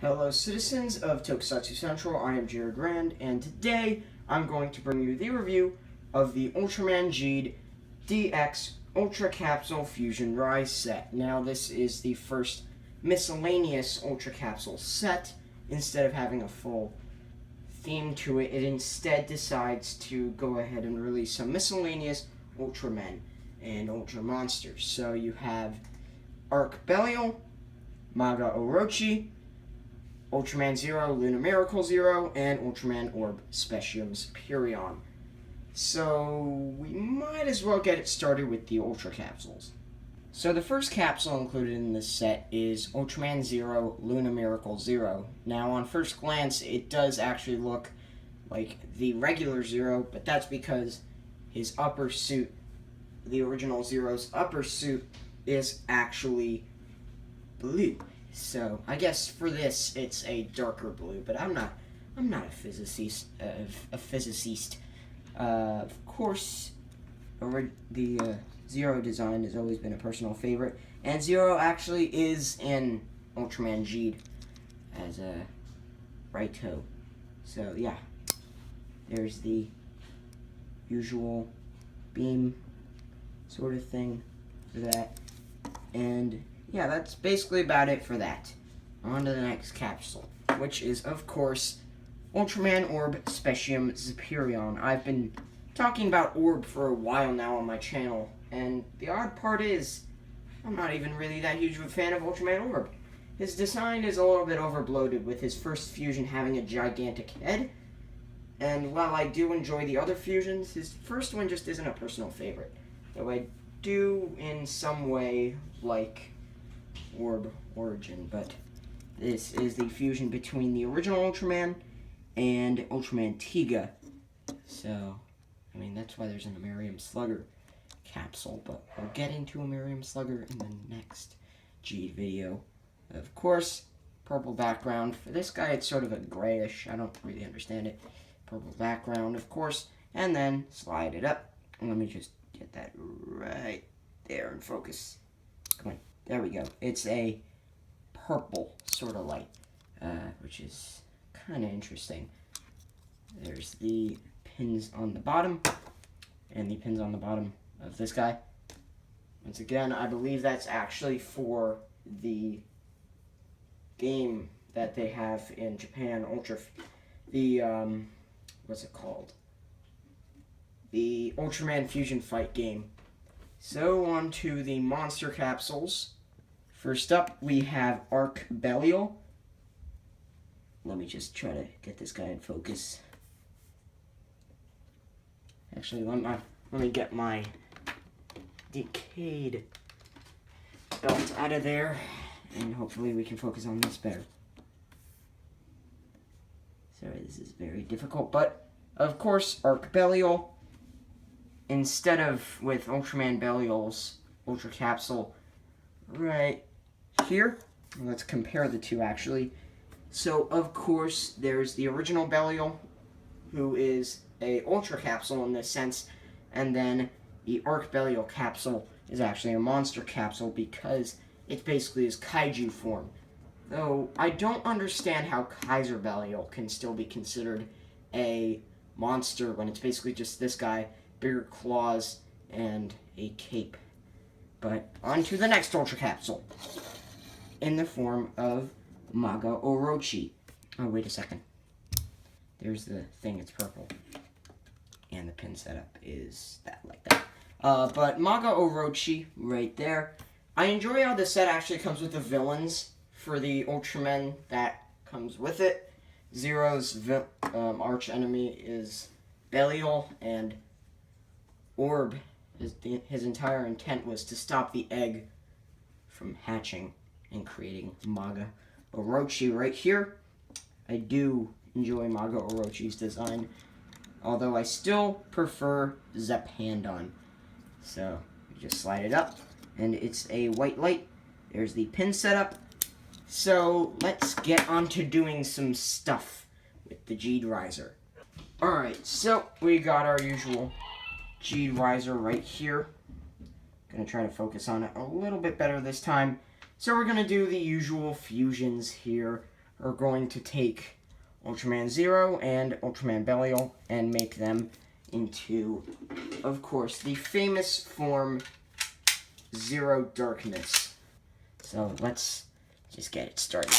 Hello citizens of Tokusatsu Central, I am Jared Rand, and today I'm going to bring you the review of the Ultraman Geed DX Ultra Capsule Fusion Rise set. Now this is the first miscellaneous Ultra Capsule set. Instead of having a full theme to it, it instead decides to go ahead and release some miscellaneous Ultramen and Ultra Monsters. So you have Arc Belial, Maga Orochi, Ultraman Zero, Lunar Miracle Zero, and Ultraman Orb Specium Superion. So we might as well get it started with the Ultra Capsules. So the first capsule included in this set is Ultraman Zero, Lunar Miracle Zero. Now on first glance it does actually look like the regular Zero, but that's because his upper suit, the original Zero's upper suit, is actually blue. So I guess for this it's a darker blue, but I'm not a physicist. Of course, the Zero design has always been a personal favorite, and Zero actually is in Ultraman Geed as a Raito. So yeah, there's the usual beam sort of thing for that, and yeah, that's basically about it for that. On to the next capsule, which is, of course, Ultraman Orb Specium Superion. I've been talking about Orb for a while now on my channel, and the odd part is, I'm not even really that huge of a fan of Ultraman Orb. His design is a little bit overbloated, with his first fusion having a gigantic head, and while I do enjoy the other fusions, his first one just isn't a personal favorite. Though I do, in some way, like Orb Origin, but this is the fusion between the original Ultraman and Ultraman Tiga. So, I mean, that's why there's an Amerium Slugger capsule, but we'll get into Amerium Slugger in the next Geed video. Of course, purple background. For this guy, it's sort of a grayish, I don't really understand it. Purple background, of course, and then slide it up. And let me just get that right there in focus. Come on. There we go. It's a purple sort of light, which is kind of interesting. There's the pins on the bottom, and the pins on the bottom of this guy. Once again, I believe that's actually for the game that they have in Japan, what's it called? The Ultraman Fusion Fight game. So, on to the monster capsules. First up, we have Arc Belial. Let me just try to get this guy in focus. Actually, let me get my decayed belt out of there, and hopefully we can focus on this better. Sorry, this is very difficult, but of course, Arc Belial. Instead of with Ultraman Belial's Ultra Capsule right here, let's compare the two actually. So of course there's the original Belial, who is a Ultra Capsule in this sense, and then the Arc Belial capsule is actually a monster capsule because it's basically his kaiju form. Though I don't understand how Kaiser Belial can still be considered a monster when it's basically just this guy, bigger claws, and a cape. But on to the next Ultra Capsule, in the form of Maga Orochi. Oh, wait a second. There's the thing, it's purple. And the pin setup is that, like that. But Maga Orochi, right there. I enjoy how this set actually comes with the villains for the Ultramen that comes with it. Zero's arch enemy is Belial, and Orb, his entire intent was to stop the egg from hatching and creating Maga Orochi right here. I do enjoy Maga Orochi's design, although I still prefer Zepandon. So, you just slide it up, and it's a white light. There's the pin setup. So, let's get on to doing some stuff with the Geed Riser. Alright, so we got our usual Geed Riser right here. Gonna try to focus on it a little bit better this time. So we're gonna do the usual fusions here. are going to take Ultraman Zero and Ultraman Belial and make them into, of course, the famous form Zero Darkness. So let's just get it started.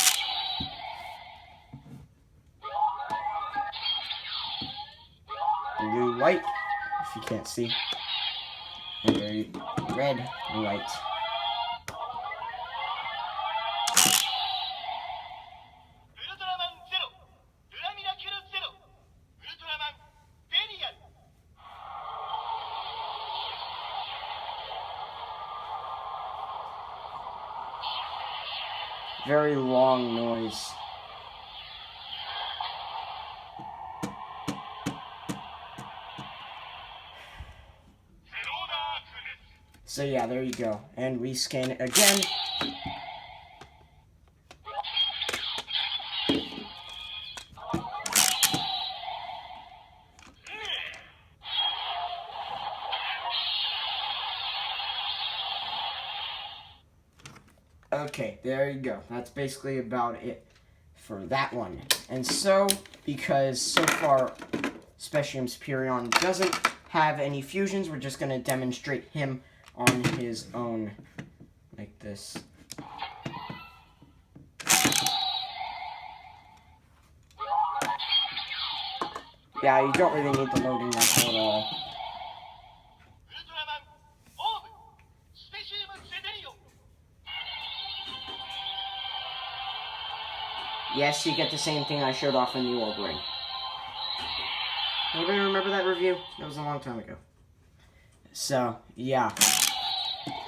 Blue light, if you can't see, and a red light. Very long noise. So yeah, there you go. And we scan it again. Okay, there you go. That's basically about it for that one. And so, because so far Specium Superion doesn't have any fusions, we're just going to demonstrate him on his own, like this. Yeah, you don't really need the loading method at all. Yes, you get the same thing I showed off in the old ring. Anybody remember that review? That was a long time ago. So, yeah.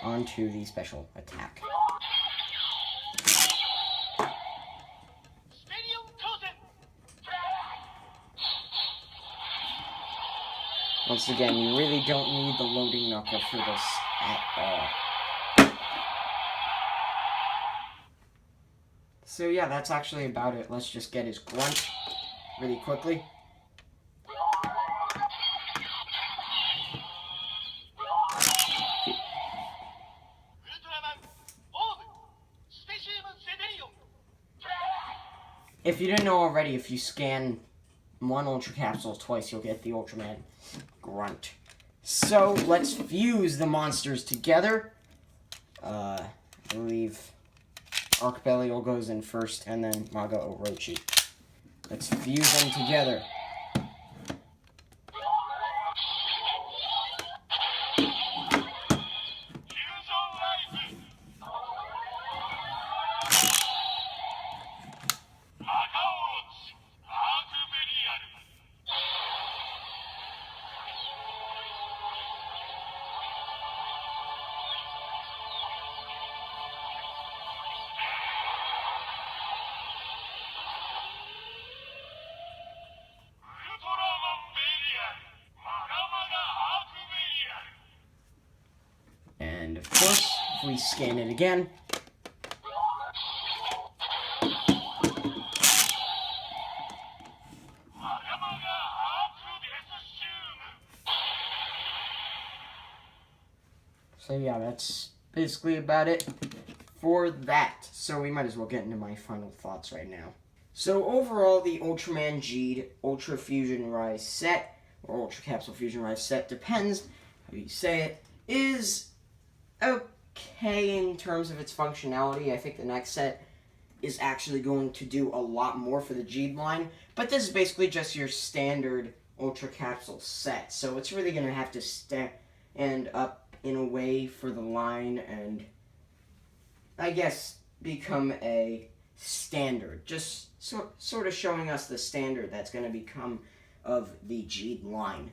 On to the special attack. Once again, you really don't need the loading knuckle for this at all. So yeah, that's actually about it. Let's just get his grunt really quickly. If you didn't know already, if you scan one Ultra Capsule twice, you'll get the Ultraman grunt. So, let's fuse the monsters together. I believe Archbelial goes in first, and then Maga Orochi. Let's fuse them together. And of course, if we scan it again, so yeah, that's basically about it for that. So we might as well get into my final thoughts right now. So overall, the Ultraman Geed Ultra Fusion Rise set, or Ultra Capsule Fusion Rise set, depends how you say it, is okay in terms of its functionality. I think the next set is actually going to do a lot more for the Geed line, but this is basically just your standard Ultra Capsule set, so it's really going to have to stand up in a way for the line and, I guess, become a standard. Just sort of showing us the standard that's going to become of the Geed line.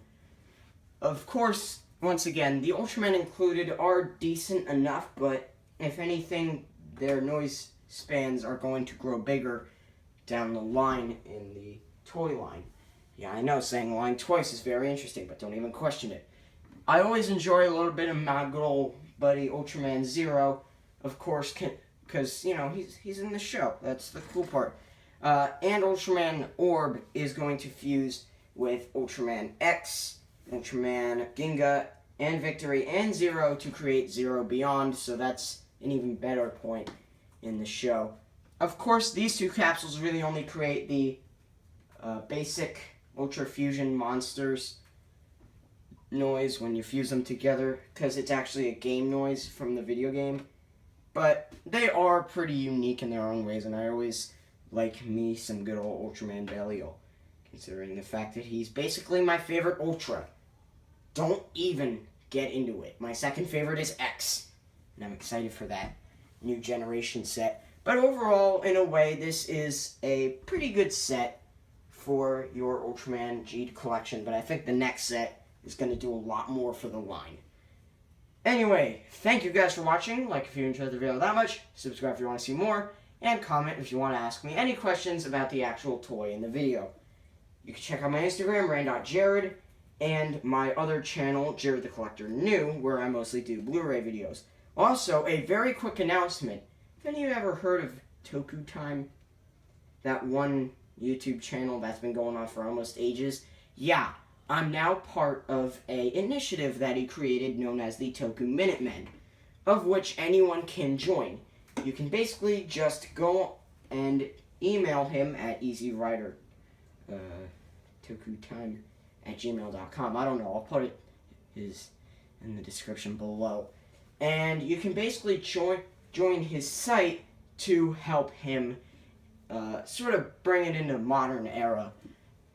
Of course, once again, the Ultramen included are decent enough, but if anything, their noise spans are going to grow bigger down the line in the toy line. Yeah, I know, saying line twice is very interesting, but don't even question it. I always enjoy a little bit of my good old buddy Ultraman Zero, of course, because, you know, he's in the show. That's the cool part. And Ultraman Orb is going to fuse with Ultraman X, Ultraman Ginga, and Victory, and Zero to create Zero Beyond, so that's an even better point in the show. Of course, these two capsules really only create the basic Ultra Fusion monsters noise when you fuse them together, because it's actually a game noise from the video game. But they are pretty unique in their own ways, and I always like me some good old Ultraman Belial, considering the fact that he's basically my favorite Ultra. Don't even get into it. My second favorite is X, and I'm excited for that new generation set. But overall, in a way, this is a pretty good set for your Ultraman G collection, but I think the next set is going to do a lot more for the line. Anyway, thank you guys for watching. Like if you enjoyed the video that much, subscribe if you want to see more, and comment if you want to ask me any questions about the actual toy in the video. You can check out my Instagram, ran.jared, and my other channel, Jared the Collector New, where I mostly do Blu-ray videos. Also, a very quick announcement. Have any of you ever heard of Toku Time? That one YouTube channel that's been going on for almost ages? Yeah, I'm now part of an initiative that he created known as the Toku Minutemen, of which anyone can join. You can basically just go and email him at easywriter.tokutime@gmail.com. I don't know, I'll put it in the description below. And you can basically join his site to help him sort of bring it into modern era.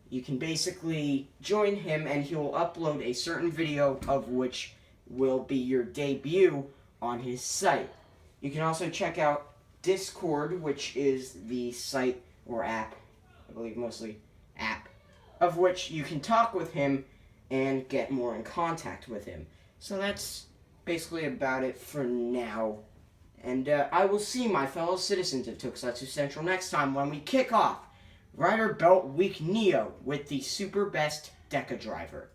You can basically join him and he will upload a certain video of which will be your debut on his site. You can also check out Discord, which is the site or app, I believe mostly app, of which you can talk with him and get more in contact with him. So that's basically about it for now. And I will see my fellow citizens of Tokusatsu Central next time when we kick off Rider Belt Week Neo with the Super Best Deca Driver.